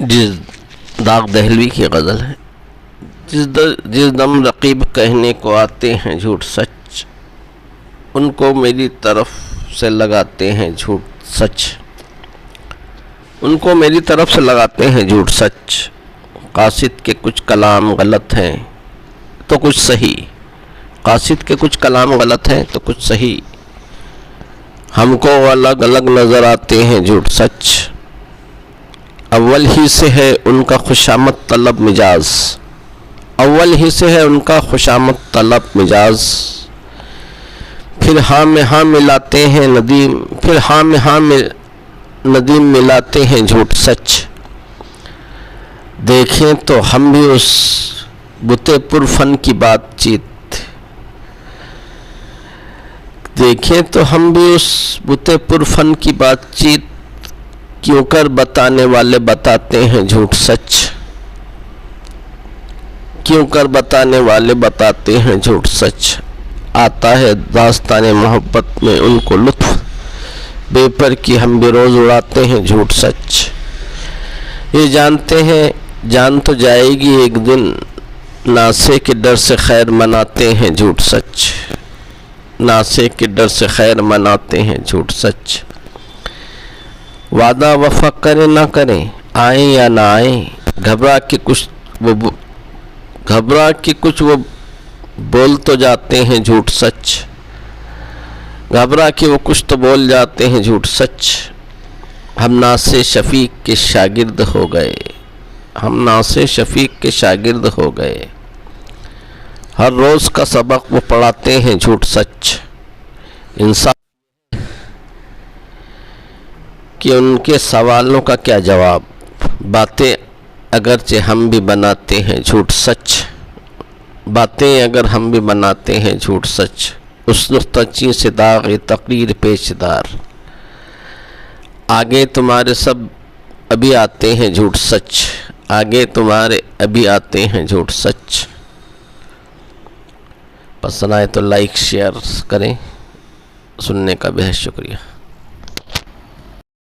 داغ دہلوی کی غزل ہے۔ جس دم رقیب کہنے کو آتے ہیں جھوٹ سچ، ان کو میری طرف سے لگاتے ہیں جھوٹ سچ، ان کو میری طرف سے لگاتے ہیں جھوٹ سچ۔ قاصد کے کچھ کلام غلط ہیں تو کچھ صحیح، قاصد کے کچھ کلام غلط ہیں تو کچھ صحیح، ہم کو الگ الگ نظر آتے ہیں جھوٹ سچ۔ اول ہی سے ہے ان کا خوشامد طلب مزاج، اول ہی سے ہے ان کا خوشامد طلب مزاج، پھر ہاں میں ہاں ملاتے ہیں ندیم، پھر ہاں میں ہاں ندیم ملاتے ہیں جھوٹ سچ۔ دیکھیں تو ہم بھی اس بُتِ پرفن کی بات چیت، دیکھیں تو ہم بھی اس بُتِ پرفن کی بات چیت، کیوں کر بتانے والے بتاتے ہیں جھوٹ سچ، کیوں کر بتانے والے بتاتے ہیں جھوٹ سچ۔ آتا ہے داستان محبت میں ان کو لطف، بے پر کی ہم بھی روز اڑاتے ہیں جھوٹ سچ۔ یہ جانتے ہیں جان تو جائے گی ایک دن، ناسے کے ڈر سے خیر مناتے ہیں جھوٹ سچ، ناسے کے ڈر سے خیر مناتے ہیں جھوٹ سچ۔ وعدہ وفا کریں نہ کریں، آئیں یا نہ آئیں، گھبرا کے کچھ وہ بول تو جاتے ہیں جھوٹ سچ، گھبرا کے وہ کچھ تو بول جاتے ہیں جھوٹ سچ۔ ہم ناصح شفیق کے شاگرد ہو گئے، ہم ناصح شفیق کے شاگرد ہو گئے، ہر روز کا سبق وہ پڑھاتے ہیں جھوٹ سچ۔ انصاف کہ ان کے سوالوں کا کیا جواب، باتیں اگرچہ ہم بھی بناتے ہیں جھوٹ سچ، باتیں اگر ہم بھی بناتے ہیں جھوٹ سچ۔ اس نقطہ سے داغ تقریر پیچدار، آگے تمہارے سب ابھی آتے ہیں جھوٹ سچ، آگے تمہارے ابھی آتے ہیں جھوٹ سچ۔ پسند آئے تو لائک شیئر کریں، سننے کا بہت شکریہ۔